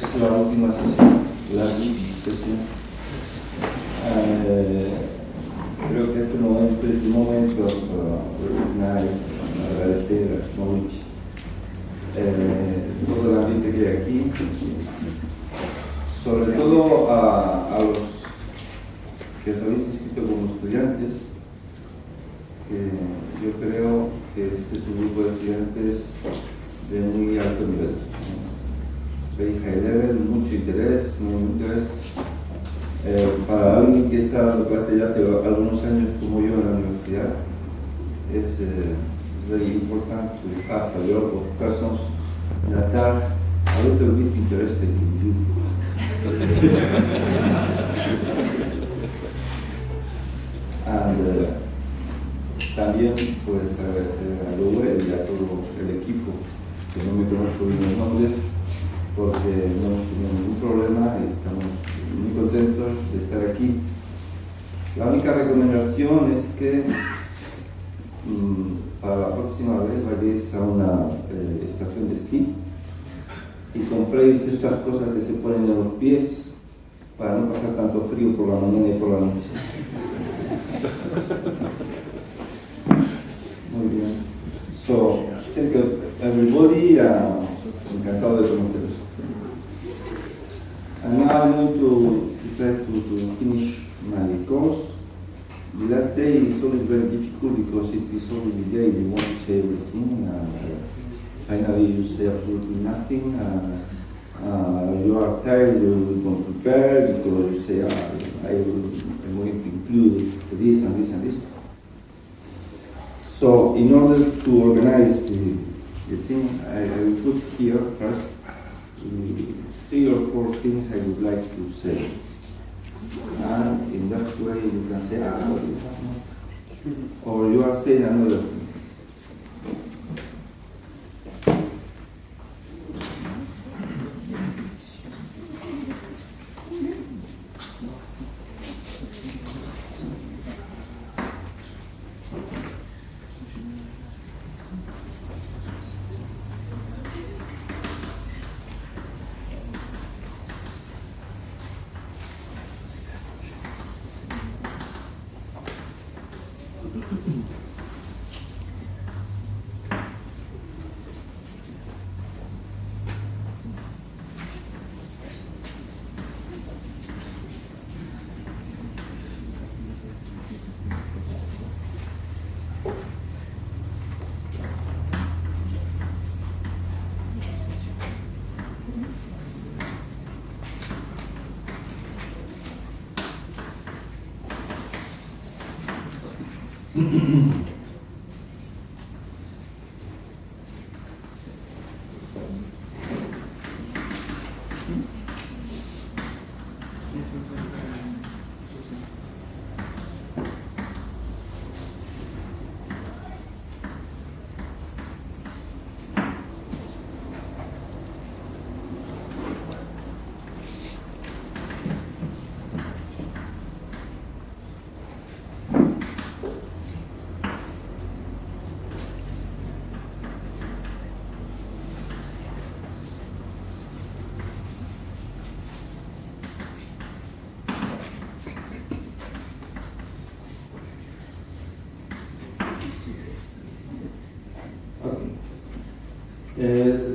es la última sesión, creo que es el momento agradecer a Mauricio todo el ambiente que hay aquí, sobre todo a los que os habéis inscrito como estudiantes, que yo creo que este es un grupo de estudiantes de muy alto nivel. Very high level, mucho interés, para alguien que está dando clase ya hace algunos años como yo en la universidad, es very important to have a lot of persons that are a little bit interested in you. And también pues a Lowe y a todo el equipo, que no me conozco bien los nombres, porque no hemos tenido ningún problema y estamos muy contentos de estar aquí. La única recomendación es que para la próxima vez vayáis a una estación de esquí y compréis estas cosas que se ponen en los pies para no pasar tanto frío por la mañana y por la noche. Muy bien. So, thank you everybody. Encantado de conoceros. And now I'm going to try to finish my course. The last day is always very difficult because it is always the day you want to say everything, and finally you say absolutely nothing. You are tired, you don't prepare because you say, I'm going to include this and this and this. So, in order to organize the thing, I will put here first 3 or 4 things I would like to say. And in that way you can say, or you are saying another thing.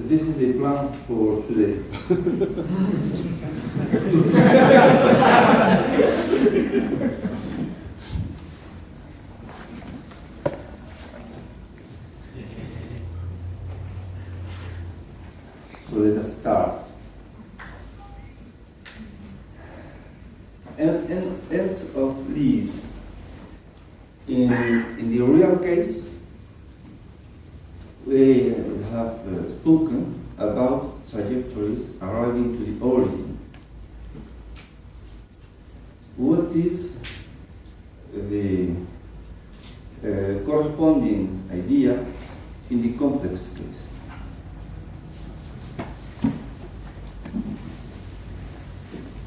This is the plan for today. So let us start. Ends of leaves. In the real case, we have spoken about trajectories arriving to the origin. What is the corresponding idea in the complex case?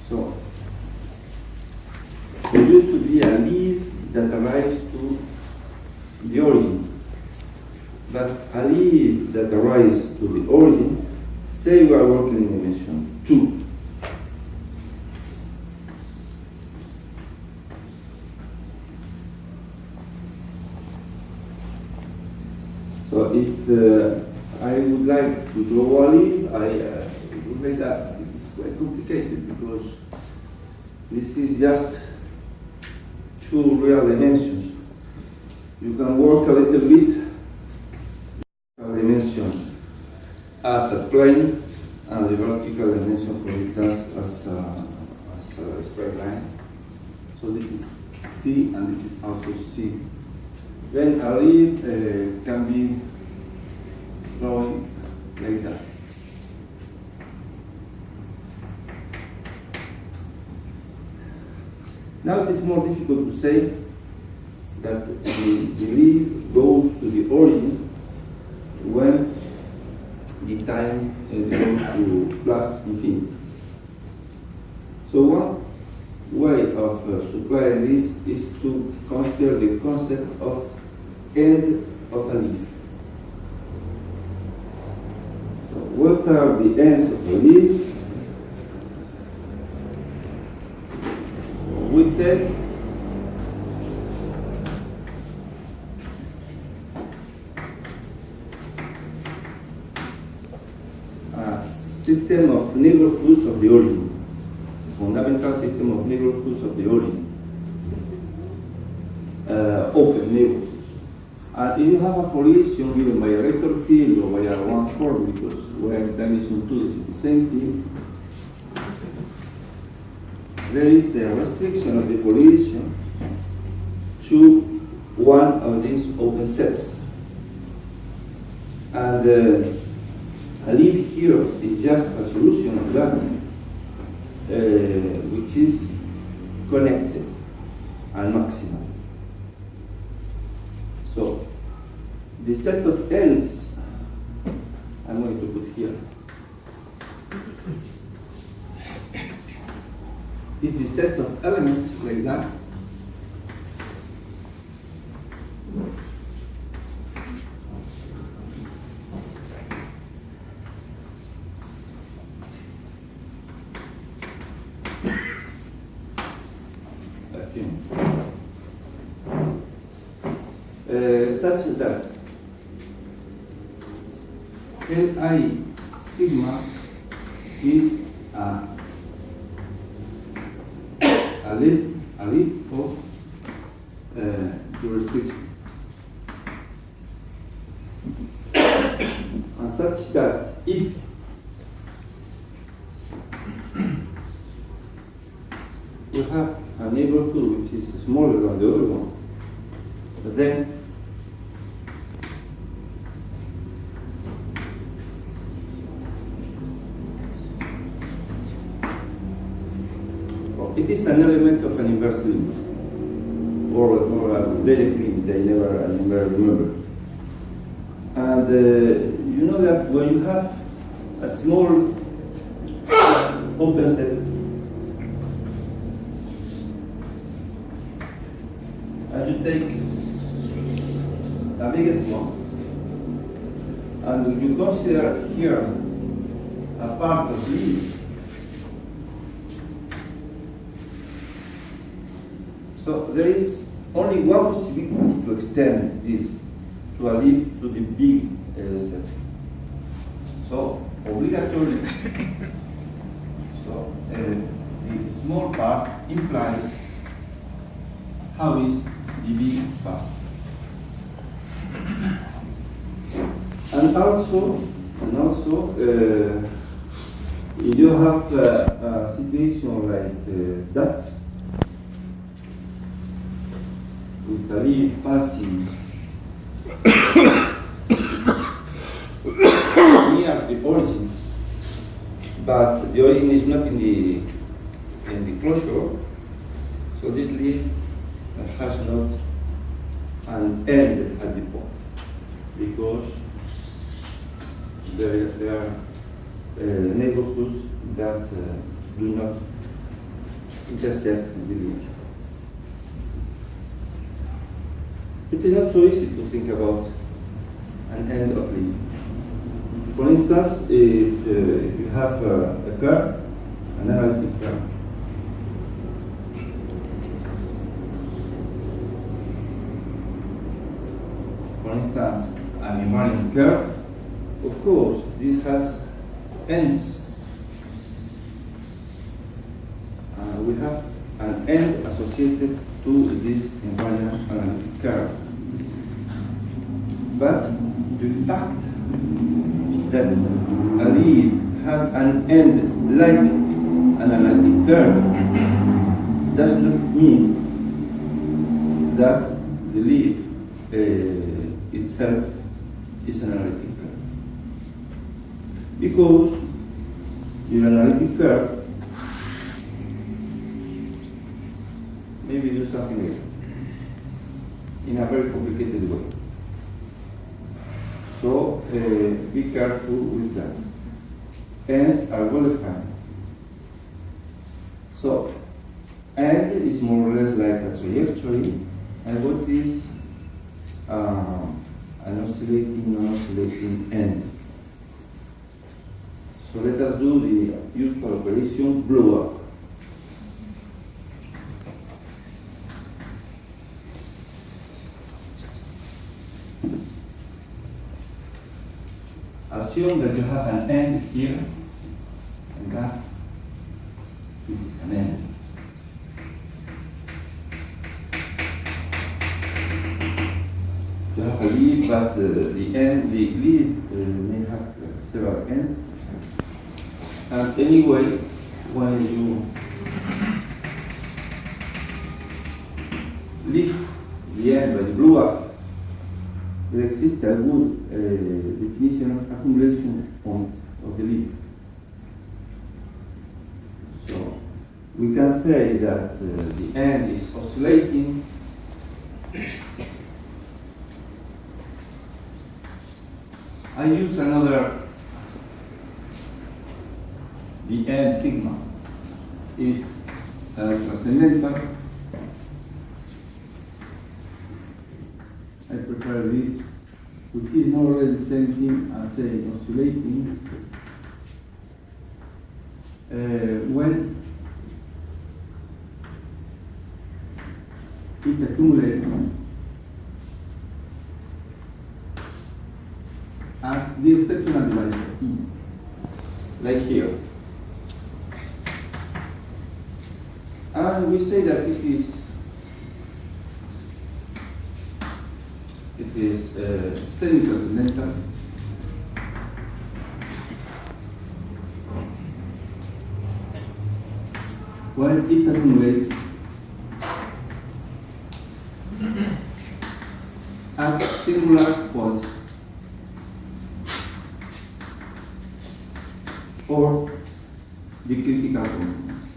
So, there used to be a leaf that arrives to the origin. But a leaf that arrives to the origin Say we are working in dimension 2. So if I would like to draw a leaf, I would make that. It's quite complicated because this is just 2 real dimensions. You can work a little bit dimensions as a plane and the vertical dimension, for instance, as a straight line. So this is C and this is also C. Then a leaf can be drawn like that. Now it is more difficult to say that the leaf goes to the origin when the time goes to plus infinity. So one way of supplying this is to consider the concept of end of a leaf. So what are the ends of the leaves? So we take system of neighborhoods of the origin, fundamental system of neighborhoods of the origin, open neighborhoods. And if you have a foliation given by a vector field or by a 1-4, because when dimension 2 is the same thing, there is a restriction of the foliation to one of these open sets. And a leaf here is just a solution of that, which is connected and maximal. So the set of ends I'm going to put here is the set of elements like that. Such that Li sigma is a leaf of the restriction, and such that if we have a neighborhood which is smaller than the other one, then it is an element of an inverse limit, or a direct limit. I never remember. And you know that when you have a small open set, and you take the biggest one, and you consider here a part of leaf. So there is only one possibility to extend this to a leaf to the big set. So obligatorily, so the small part implies how is the big part. And also, if you have a situation like that, with a leaf passing near the origin, but the origin is not in the closure, so this leaf has not an end at the point, because there are neighborhoods that do not intersect the leaf. It is not so easy to think about an end of leaf. For instance, if you have a curve, an analytic curve, for instance, an invariant curve, of course, this has ends. We have an end associated to this invariant analytic curve. But the fact that a leaf has an end like an analytic curve does not mean that the leaf itself is an analytic curve. Because your analytic curve maybe do something like that in a very complicated way. So be careful with that. Ends are well defined. So end is more or less like a trajectory, and what is an oscillating, non-oscillating end. So let us do the usual operation blow up. Assume that you have an end here, and that this is an end. You have a leaf, but the leaf may have several ends. And anyway, when you leave the end by the blow up, there exists a good definition of accumulation point of the leaf. So we can say that the end is oscillating I use another, the end sigma is transcendental. I prefer this, which is more or less the same thing as saying oscillating. When it accumulates at the exceptional divisor E, like here. And we say that it is semi-transcendental. When it accumulates at singular points or the critical components.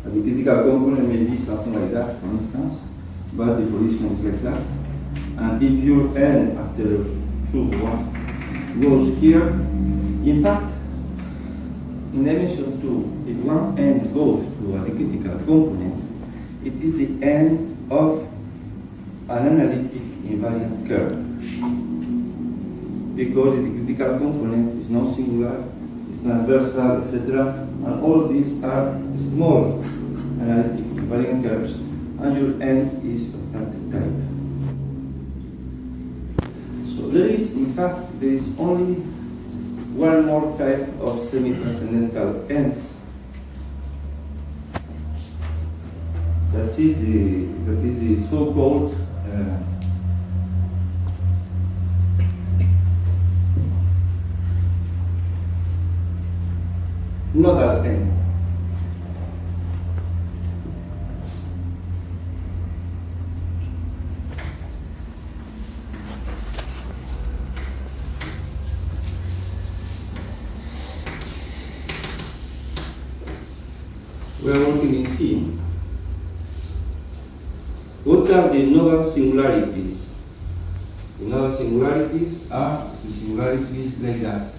The critical component may be something like that, for instance, but the foliation is like that. And if your n after 1 goes here, in fact, in dimension 2, if one n goes to a critical component, it is the end of an analytic invariant curve. Because the critical component is not singular, it's transversal, etc. And all these are small analytic invariant curves, and your end is of that type. So there is, in fact, there is only one more type of semi-transcendental ends. That is the so-called nodal end. We are working in C. What are the nodal singularities? The nodal singularities are the singularities like that.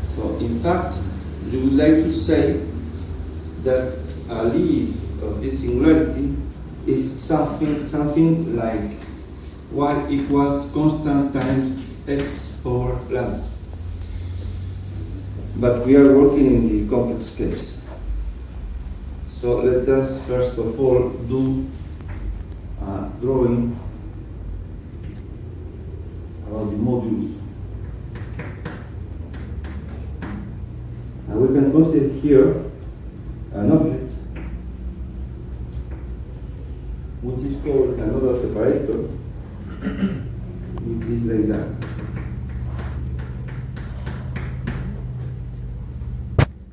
So in fact, you would like to say that a leaf of this singularity is something like y equals constant times x over lambda. But we are working in the complex case. So let us first of all do a drawing about the modulus. And we can consider here an object which is called a nodal separator, which is like that.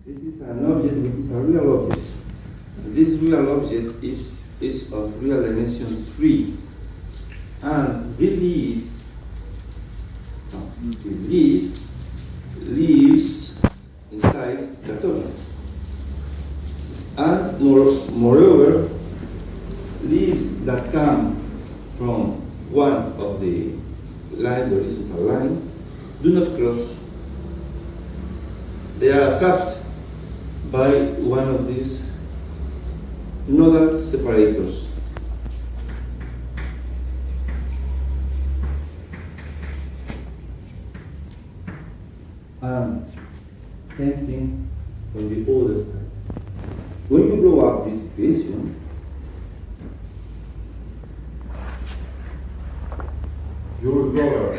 This is an object which is a real object. This real object is of real dimension 3, and the leaf lives inside that object. And moreover, leaves that come from one of the line, the horizontal line, do not cross. They are trapped by one of these nodal separators. And same thing from the other side. When you blow up this equation, you will cover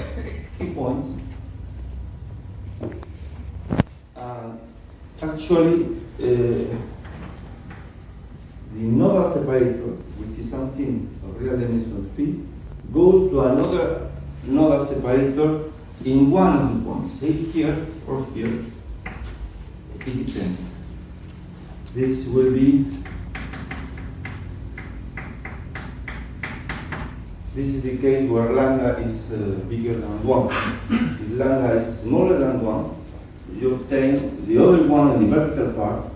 2 points. Actually, the nodal separator, which is something of real dimension 3, goes to another nodal separator in one of the points, say here or here. It depends. This will be, this is the case where lambda is bigger than 1. If lambda is smaller than 1, you obtain the other one in the vertical part,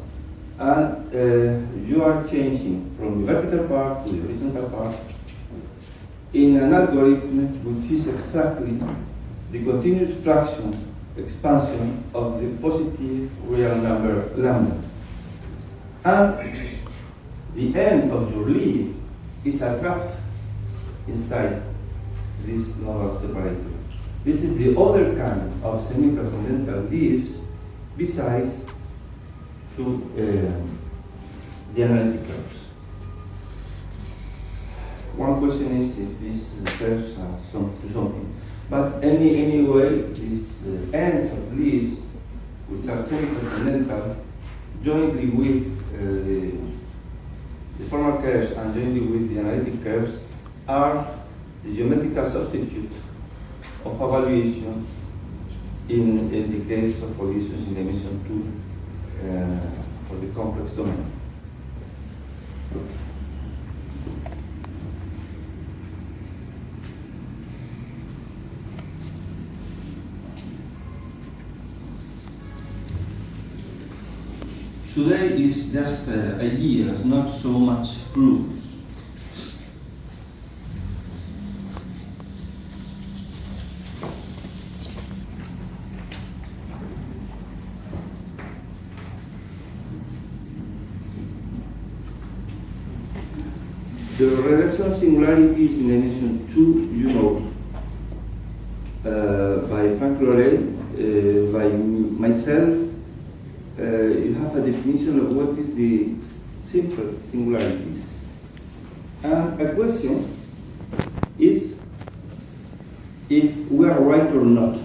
and you are changing from the vertical part to the horizontal part in an algorithm which is exactly the continuous fraction expansion of the positive real number lambda. And the end of your leaf is trapped inside this nodal separator. This is the other kind of semi-transcendental leaves besides to the analytic curves. One question is if this serves to something. But anyway, these ends of leaves, which are semi-transcendental, jointly with the formal curves and jointly with the analytic curves, are the geometrical substitute of valuations in the case of foliations in dimension 2 for the complex domain. Today is just ideas, not so much proofs. The reduction of singularities in dimension 2, you know, by Frank Lorel, by myself, you have a definition of what is the simple singularities. And a question is if we are right or not.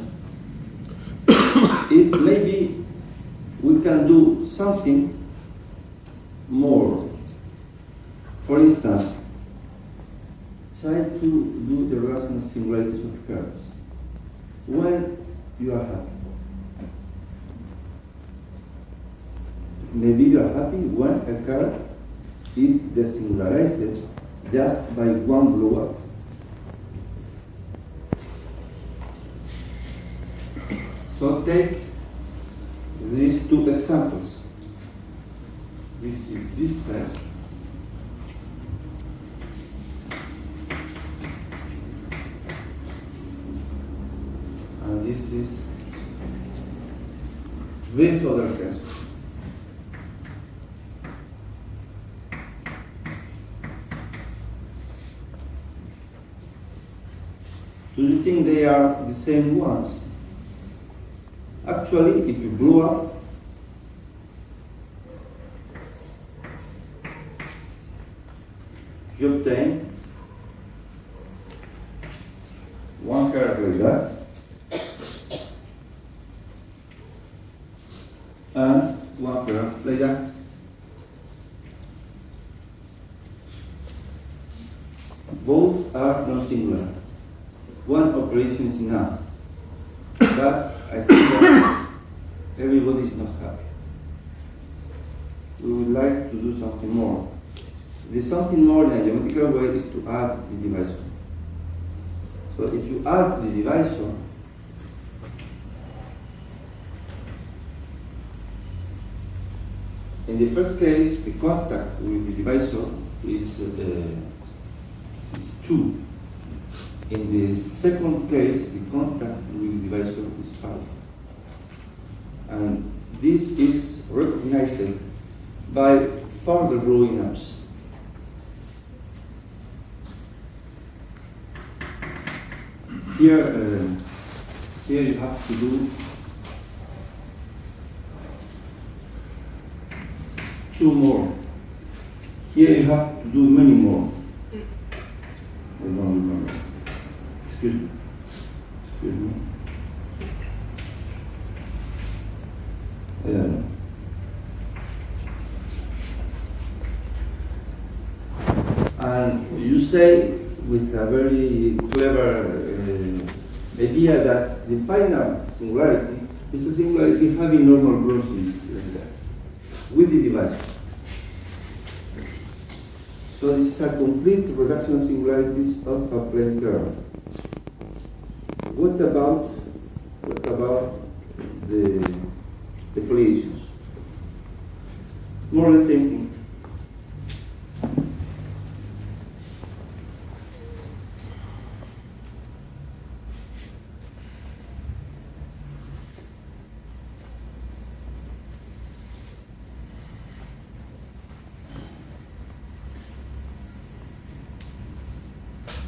If maybe we can do something more. For instance, try to do the relational singularities of curves when you are happy. Maybe you are happy when a curve is desingularized just by one blow up. So take these two examples. This is this first. is this other case. Do you think they are the same ones? Actually, if you blow up you obtain one curve like that and one curve like that. Both are non-singular. One operation is enough, but I think that everybody is not happy. We would like to do something more. The something more in a geometrical way is to add the divisor. So if you add the divisor, in the first case, the contact with the divisor is 2. In the second case, the contact with the divisor is 5. And this is recognized by further growing ups. Here you have to do 2 more. Here you have to do many more. I don't remember. Excuse me. I don't know. And you say with a very clever idea that the final singularity is a singularity having normal crosses like that, with the devices. So this is a complete reduction of singularities of a plane curve. What about the foliations? More or less same thing.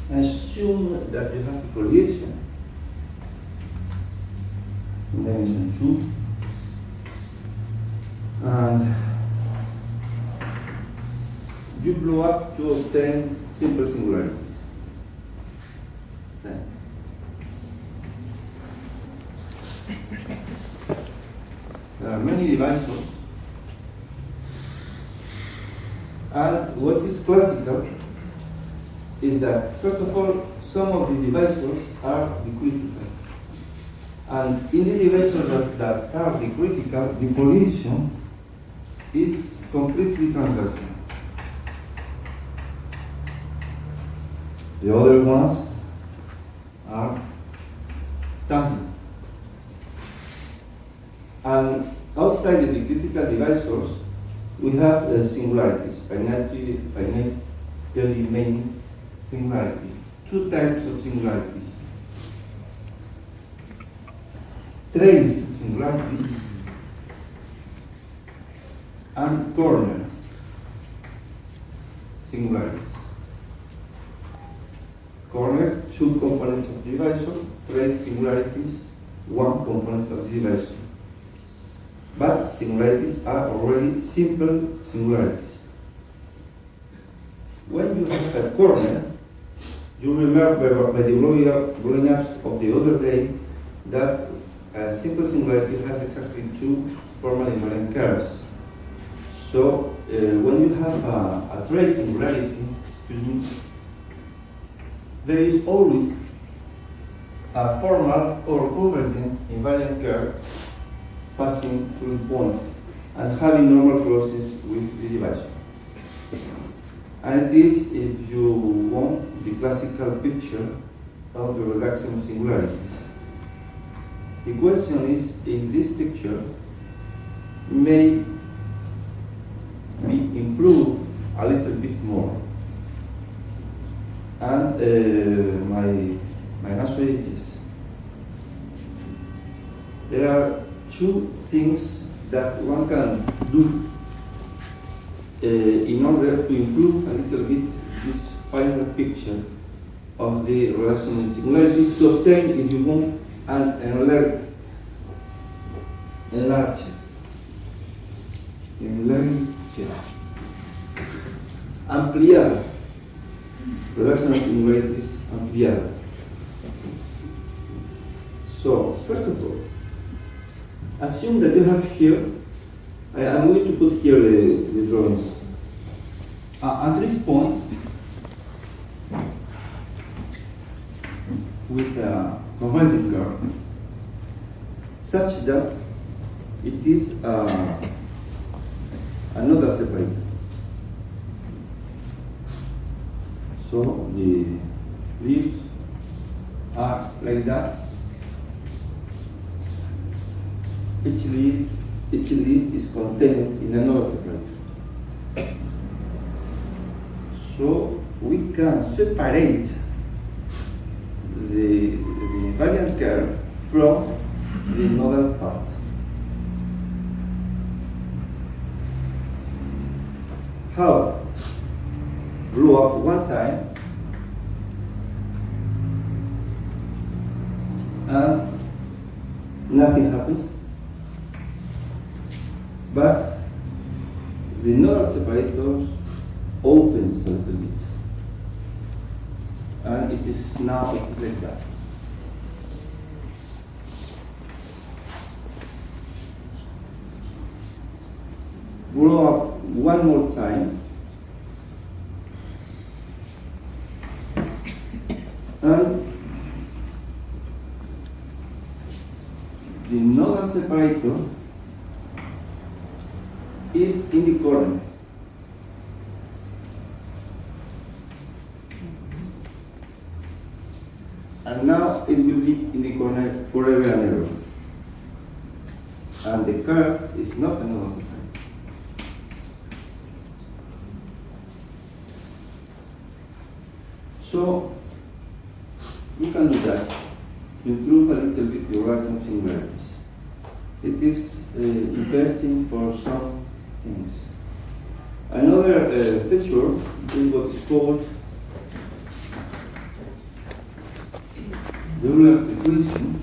Assume that you have a foliation in dimension 2, and you blow up to obtain simple singularities. Okay. There are many divisors, and what is classical is that, first of all, some of the divisors are the critical. And in the divisors that are the critical, the foliation is completely transversal. The other ones are tangent. And outside of the critical divisors, we have singularities, finitely remaining singularity. 2 types of singularities. Trace singularity and corner singularities. Corner, 2 components of the divisor. Trace singularities, 1 component of the divisor. But singularities are already simple singularities. When you have a corner, you remember by the blowing ups of the other day that a simple singularity has exactly 2 formal invariant curves. So when you have a trace singularity, there is always a formal or convergent invariant curve passing through the point and having normal crosses with the divisor. And it is, if you want, the classical picture of the reduction of singularities. The question is if this picture may be improved a little bit more. And my answer is yes. there are two things that one can do in order to improve a little bit this final picture of the relational singularities to obtain, if you want, an enlarged ampliada relational singularities ampliada. So, first of all, assume that you have here, I'm going to put here the drawings. At this point, with a convergent curve, such that it is a nodal separator. So the leaves are like that. Each leaf is contained in a nodal separator. So we can separate the invariant curve from the nodal part. How? Blow up one time and nothing happens, but the nodal separators opens a little bit, and it is now like that. Blow up one more time, and the nodal separator is in the corner. And now it will be in the corner forever and ever. And the curve is not a nodal separator. So you can do that to improve a little bit the relational singularities. It is interesting for some things. Another feature is what is called the Euler's equation.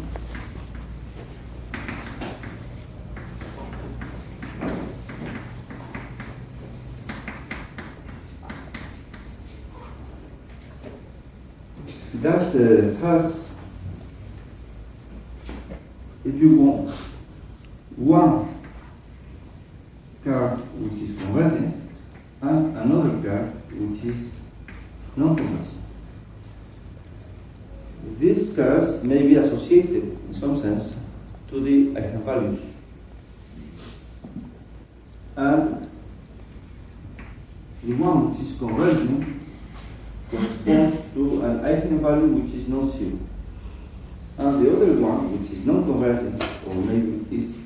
That has, if you want, one curve which is convergent and another curve which is non-convergent. These curves may be associated, in some sense, to the eigenvalues. And the one which is convergent corresponds to an eigenvalue which is non-zero. And the other one, which is non-convergent, or maybe is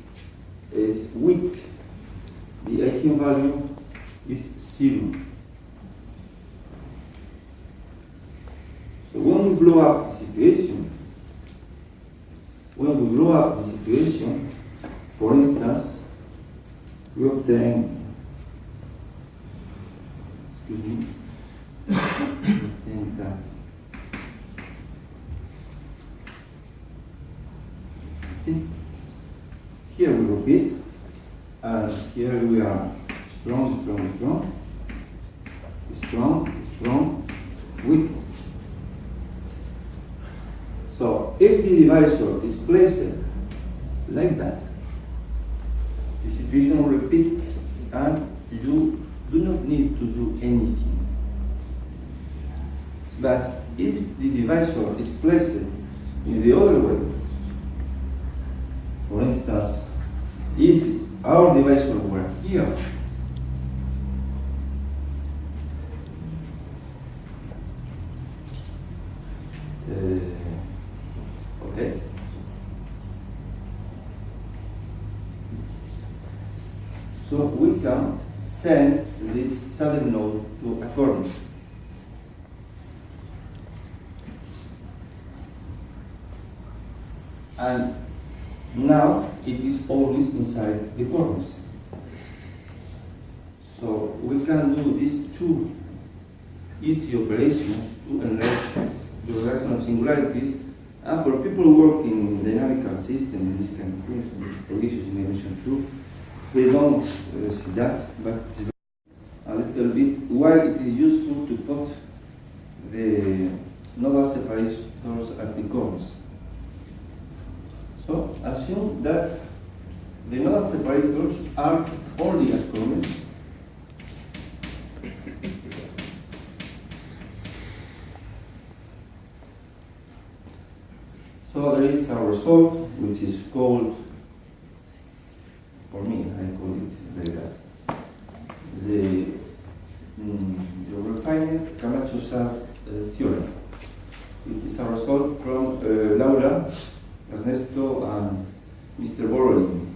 weak, the eigenvalue is zero. So when we blow up the situation, for instance, we obtain, that. Okay. Here we repeat, and here we are strong, weak. So if the divisor is placed like that, the situation repeats and you do not need to do anything. But if the divisor is placed in the other way, for instance, if our divisor were here, okay, so we can send this saddle node to a corner. And now it is always inside the corners. So we can do these two easy operations to enlarge the relation of singularities. And for people working in dynamical system in this kind of things, foliations in dimension 2, we don't see that, but it's a little bit why it is useful to put the nodal separators at the corners. So assume that the nodal separators are only at corners. So there is a result which is called, for me, I call it like that, the refined Camacho-Saz theorem, which is a result from Laura, Ernesto, and Mr. Borrelli.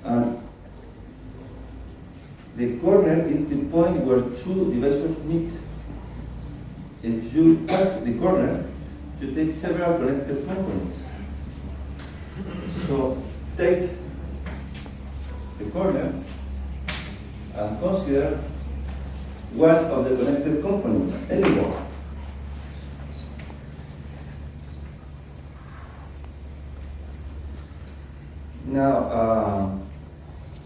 And the corner is the point where two divisors meet. If you cut the corner, you take several connected components. So take the corner and consider one of the connected components anymore. Now,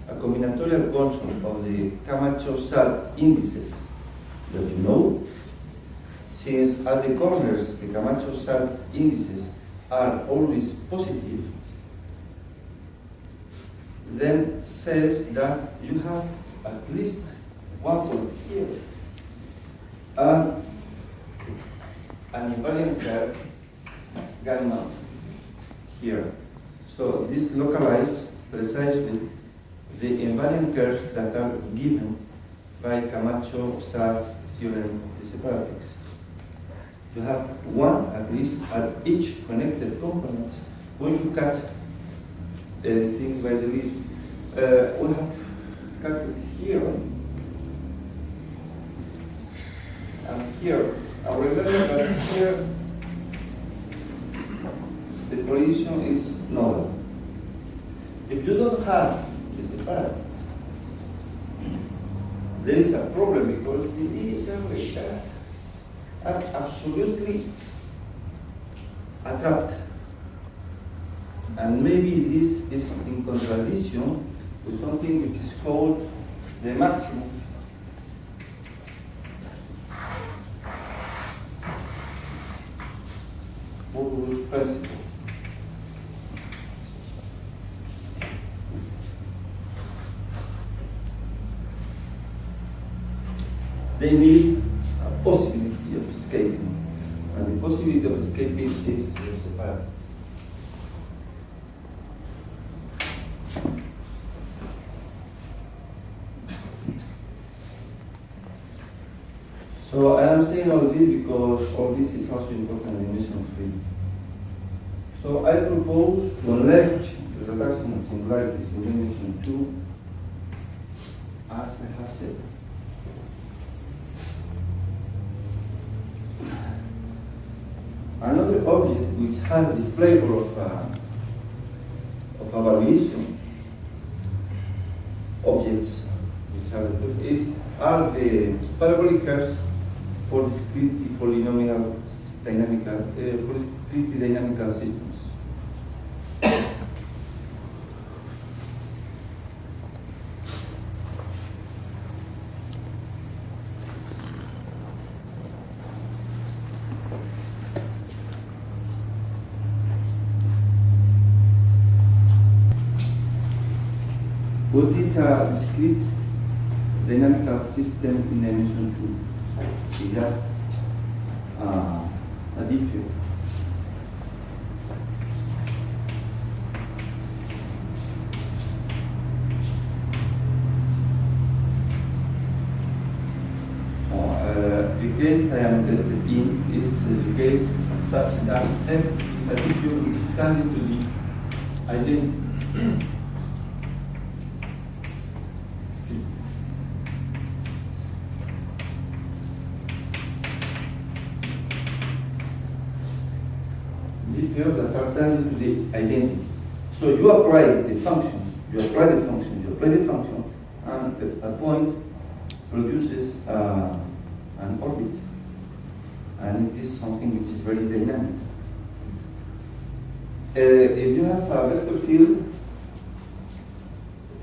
a combinatorial function of the Camacho-Saz indices that you know, since at the corners the Camacho-Saz indices are always positive, then says that you have at least one point here and an invariant curve gamma here. So this localizes precisely the invariant curves that are given by Camacho-Saz theorem of the separatics. You have one at least at each connected component. When you cut things by the least, we have cut it here and here. I remember that here the foliation is nodal. If you don't have the separatics, there is a problem because these are absolutely attrapped. And maybe this is in contradiction with something which is called the maximum modulus principle. They need a possibility of escaping, and the possibility of escaping is the separatics. So I am saying all this because all this is also important in dimension 3. So I propose to enlarge the reduction of singularities in dimension 2 as I have said. Another object which has the flavor of a valuation objects which are the parabolic curves for discrete polynomial dynamical for discrete dynamical systems. What is a discrete dynamical system in dimension 2? It has a difference. The case I am interested in is the case such that F is a difference which is transit to the identity. Difference that are transit to the identity. So you apply the function, and a point produces an orbit, and it is something which is very dynamic. If you have a vector field,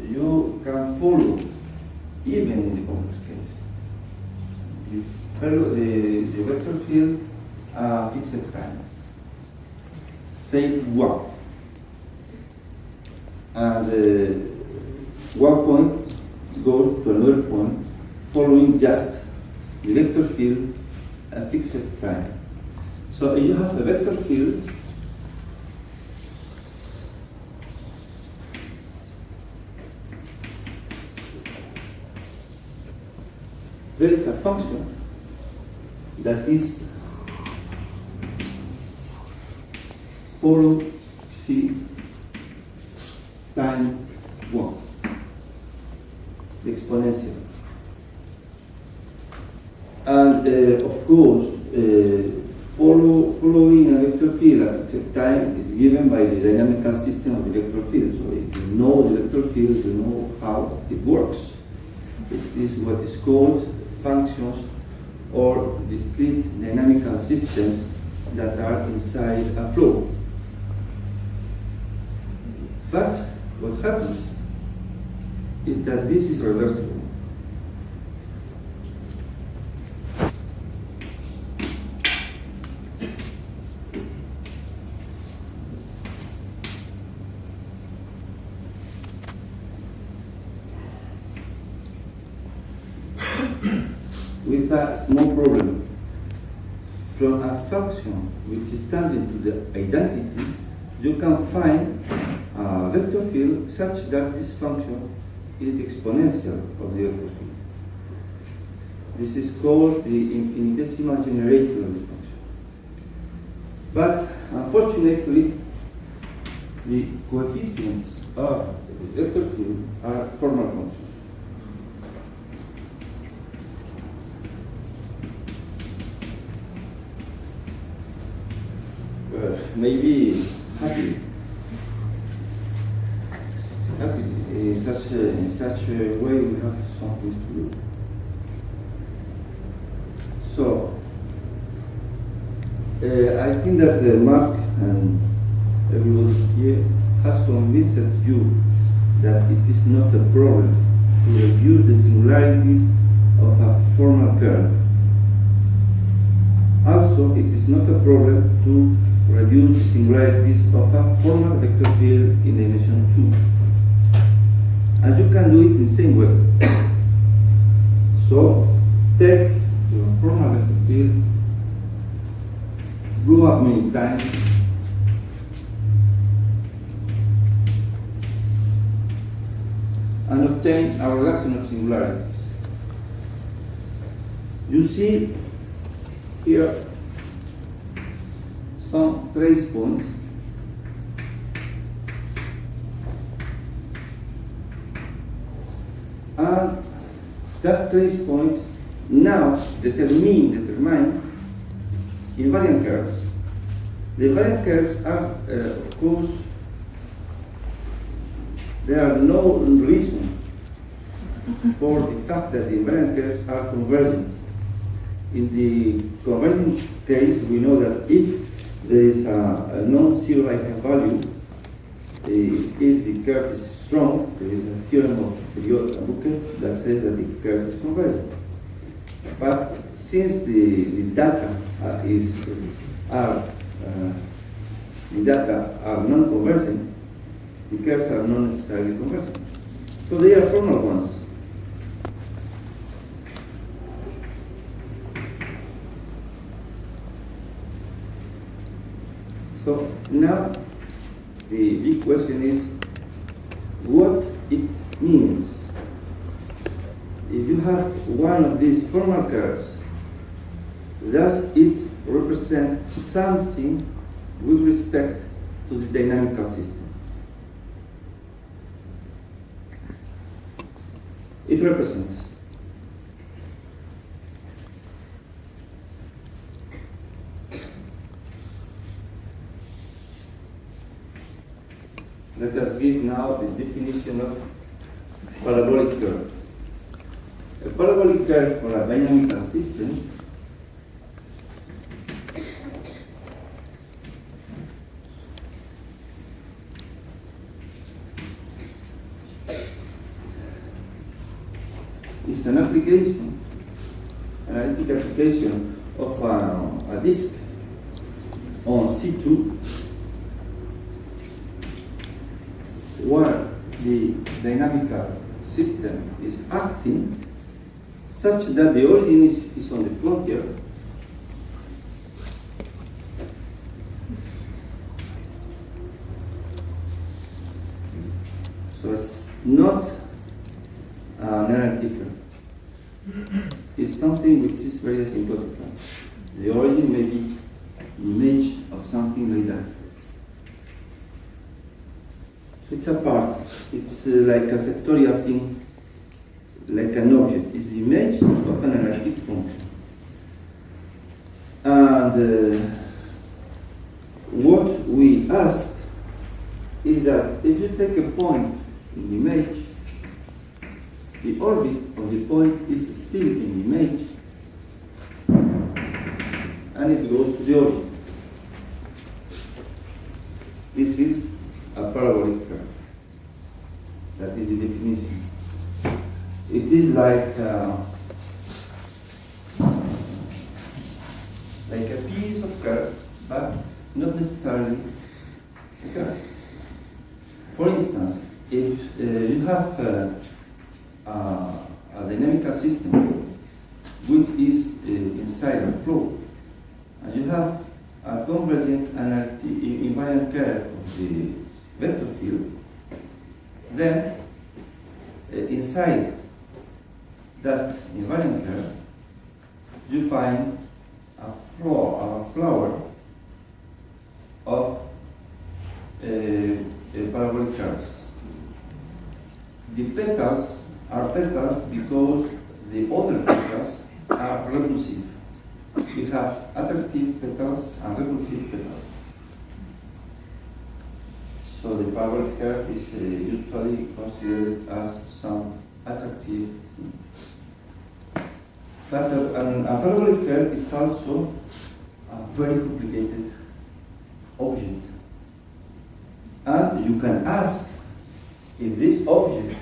you can follow even in the complex case. You follow the vector field fixed time, say 1. And one point goes to another point following just the vector field a fixed time. So if you have a vector field, there is a function that is follow c time 1, the exponential. And of course, following a vector field at fixed time is given by the dynamical system of the vector field. So if you know the vector field, you know how it works. It is what is called functions or discrete dynamical systems that are inside a flow. But what happens is that this is reversible. With a small problem. From a function which is tangent to the identity, you can find a vector field such that this function is the exponential of the vector field. This is called the infinitesimal generator of the function. But unfortunately, the coefficients of the vector field are formal functions. Maybe happy in such a way we have some things to do. So I think that Mark and everyone here has convinced you that it is not a problem to reduce the singularities of a formal curve. Also, it is not a problem to reduce the singularities of a formal vector field in dimension 2. And you can do it in the same way. So, take your formal vector field, blow up many times, and obtain a reduction of singularities. You see here some trace points, and that trace points now determine invariant curves. The invariant curves are, of course, there are no reason for the fact that the invariant curves are convergent. In the convergent case, we know that if there is a non-zero eigenvalue, if the curve is strong, there is a theorem of Felipe that says that the curve is convergent. But since the data are non-convergent, the curves are not necessarily convergent. So they are formal ones. So now the big question is what it means. If you have one of these formal curves, does it represent something with respect to the dynamical system? It represents. let us give now the definition of parabolic curve. A parabolic curve for a dynamical system is an application, an analytic application of a disk on C2 where the dynamical system is acting such that the origin is on the frontier so it's not an analytical. It's something which is very asymptotical. The origin may be image of something like that. So it's a part. It's like a sectorial thing, like an object. It's the image of an analytic function. And what we ask is that if you take a point in the image, the orbit of the point is still in the image, and it goes to the origin. This is a parabolic curve. That is the definition. It is like a piece of curve, but not necessarily a curve. For instance, if you have a dynamical system which is inside a flow, and you have a convergent invariant curve of the vector field, then inside that invariant curve you find a flower of parabolic curves. The petals are petals because the other petals are repulsive. We have attractive petals and repulsive petals. So the parabolic curve is usually considered as some attractive thing. But a parabolic curve is also a very complicated object. And you can ask if this object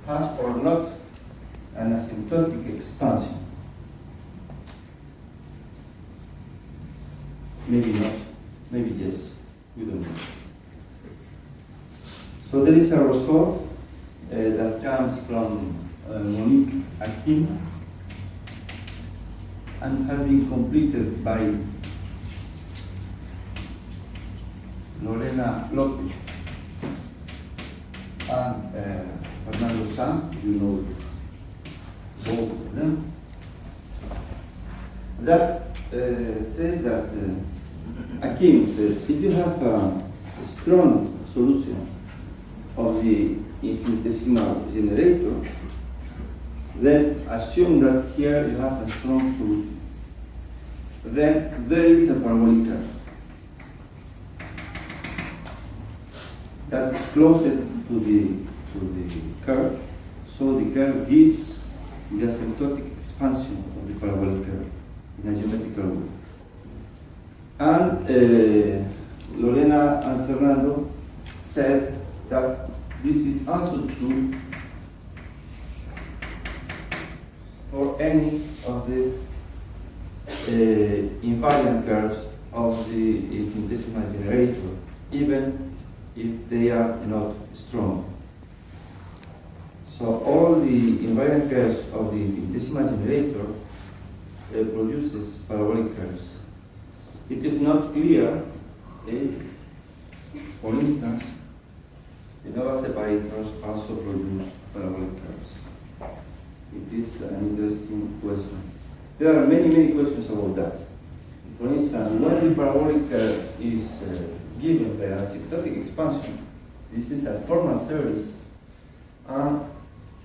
has or not an asymptotic expansion. Maybe not, maybe yes, we don't know. So there is a result that comes from Monique Akin and has been completed by Lorena Lopez and Fernando Sam, you know both of them. That says that Akin says if you have a strong solution of the infinitesimal generator, then assume that here you have a strong solution. Then there is a parabolic curve that is closer to the curve, so the curve gives the asymptotic expansion of the parabolic curve in a geometrical way. And Lorena and Fernando said that this is also true for any of the invariant curves of the infinitesimal generator, even if they are not strong. So all the invariant curves of the infinitesimal generator produces parabolic curves. It is not clear if, for instance, the nodal separators also produce parabolic curves. It is an interesting question. There are many questions about that. For instance, when the parabolic curve is given by an asymptotic expansion, this is a formal series. And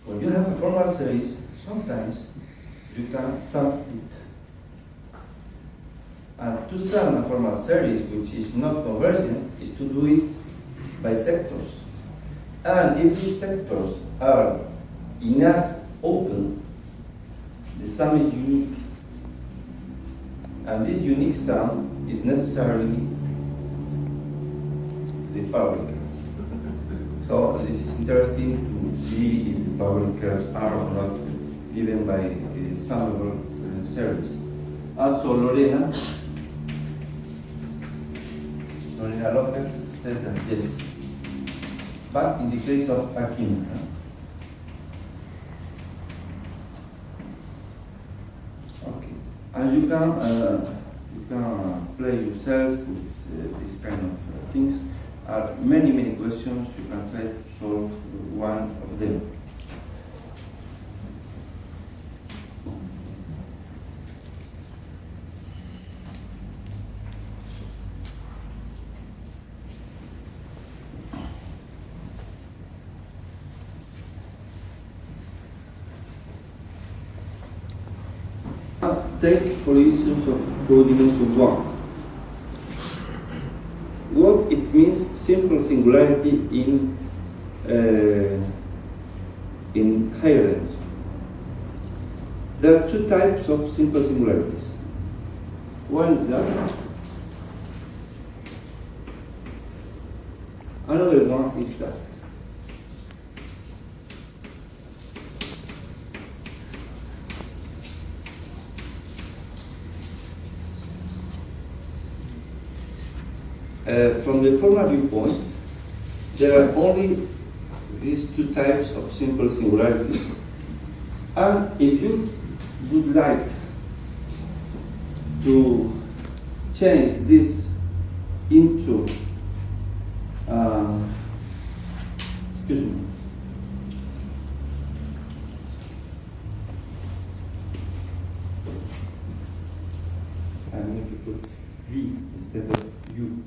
when you have a formal series, sometimes you can sum it. And to sum a formal series which is not convergent is to do it by sectors. And if these sectors are enough open, the sum is unique. And this unique sum is necessarily the Pauli curve. So this is interesting to see if the Pauli curves are or not given by the summable series. Also, Lorena Lopez says that yes, but in the case of Aquino. Okay, and you can play yourself with this kind of things. Many questions. You can try to solve one of them. Take foliations of codimension 1. What it means simple singularity in higher dimension. There are two types of simple singularities. One is that. Another one is that. From the formal viewpoint, there are only these two types of simple singularities. And if you would like to change this into, excuse me, I need to put V instead of U.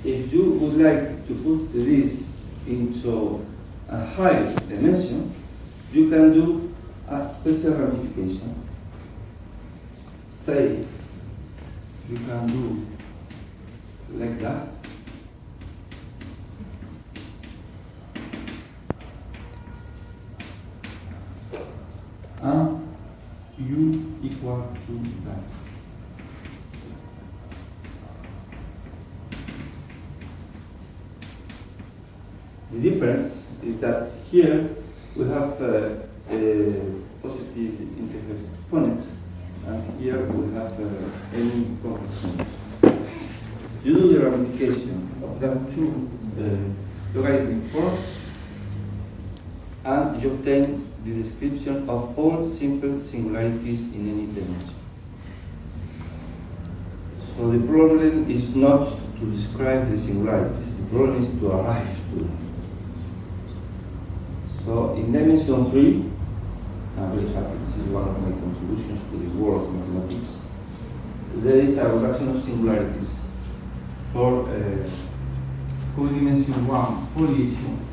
If you would like to put this into a higher dimension, you can do a special ramification. Say, you can do like that. And U equal to that. The difference is that here we have a positive integer exponents, and here we have any complex numbers. You do the ramification of that two logarithmic forms, and you obtain the description of all simple singularities in any dimension. So the problem is not to describe the singularities, the problem is to arrive to them. So in dimension 3, I'm very happy, this is one of my contributions to the world of mathematics. There is a reduction of singularities for codimension 1 foliation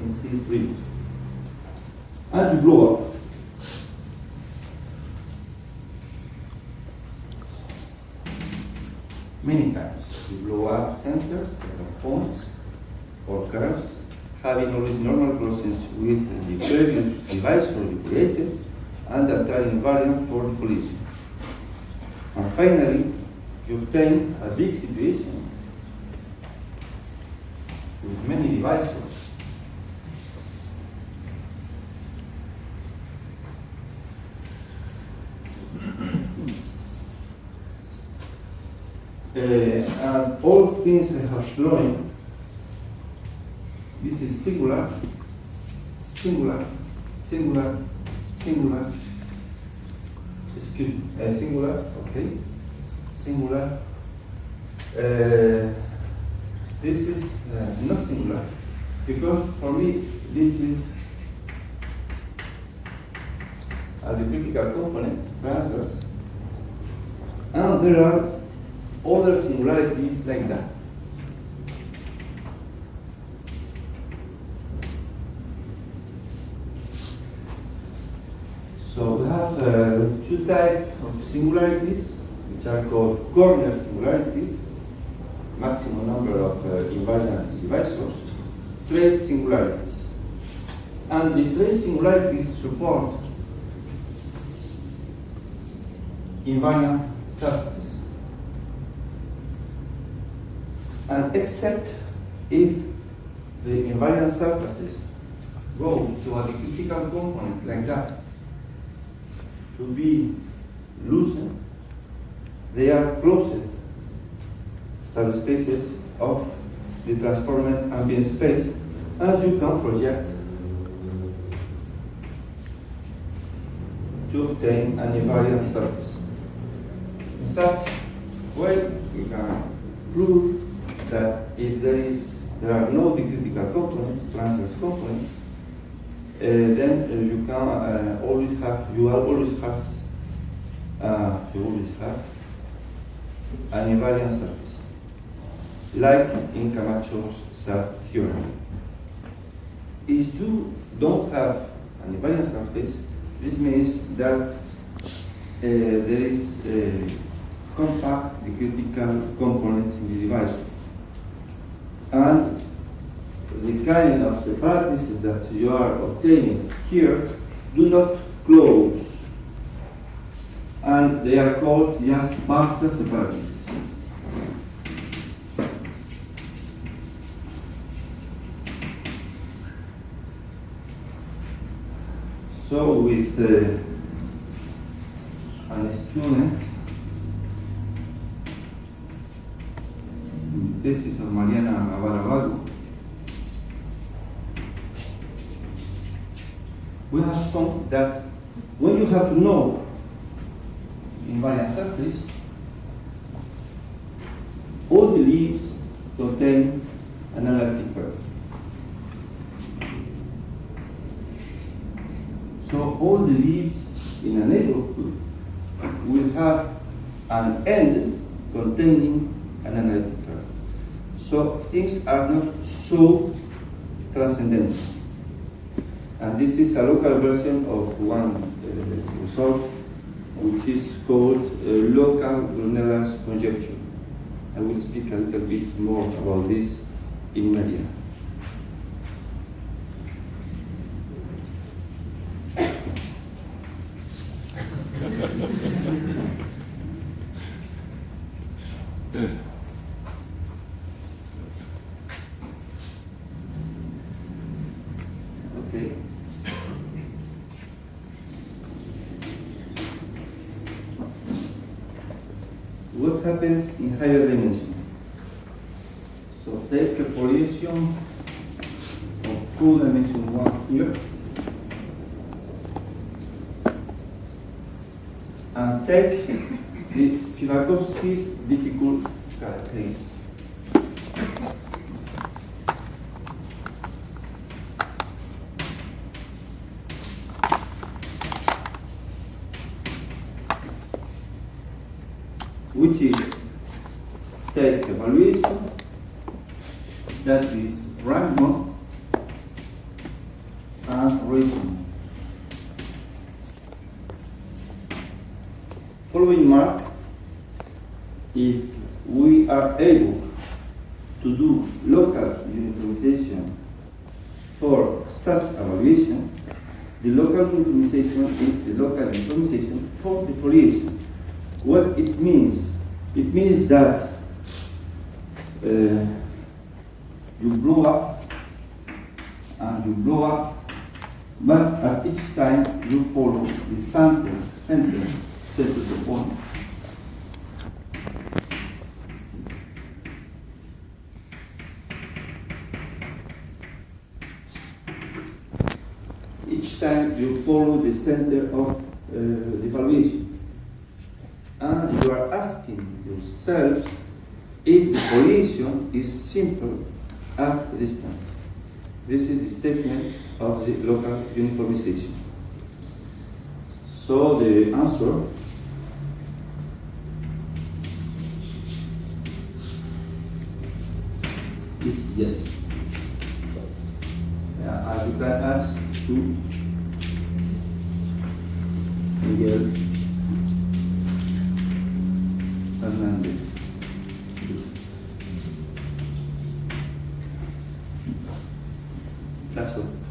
in C3. And you blow up. Many times. You blow up centers, points, or curves, having always normal crossings with the previous divisor you created, and that are invariant for the foliation. And finally, you obtain a big situation with many divisors. And all things I have shown, this is singular, singular, singular, singular, excuse me, singular, okay, singular. This is not singular, because for me this is the critical component, transverse, and there are other singularities like that. So we have two types of singularities, which are called corner singularities, maximum number of invariant divisors, trace singularities. And the trace singularities support invariant surfaces. And except if the invariant surfaces goes to a critical component like that to be loosened, they are closed subspaces of the transformed ambient space, as you can project to obtain an invariant surface. In such way, we can prove that if there are no critical components, transverse components, then you can always have an invariant surface, like in Camacho's sub-theorem. If you don't have an invariant surface, this means that there is compact the critical components in the device. And the kind of separatists that you are obtaining here do not close, and they are called just partial separatists. So with an student, thesis of Mariana Avarabago, we have found that when you have no invariant surface, all the leaves contain an analytic curve. So all the leaves in a neighborhood will have an end containing an analytic curve. So things are not so transcendental. And this is a local version of one result, which is called local Brunell's conjecture. I will speak a little bit more about this in media. Okay. What happens in higher dimension? So take a foliation of 2 dimension 1 here, and take the Spivakowski's difficult case. Which is take a valuation that is random and reasonable. Following mark, if we are able to do local uniformization for such a valuation, the local uniformization is the local uniformization for the foliation. What it means? It means that you blow up and you blow up, but at each time you follow the center set to the point. Each time you follow the center of the valuation. And you are asking yourselves if the foliation is simple at this point. This is the statement of the local uniformization. So the answer is yes. You can ask to Miguel Hernandez. That's all.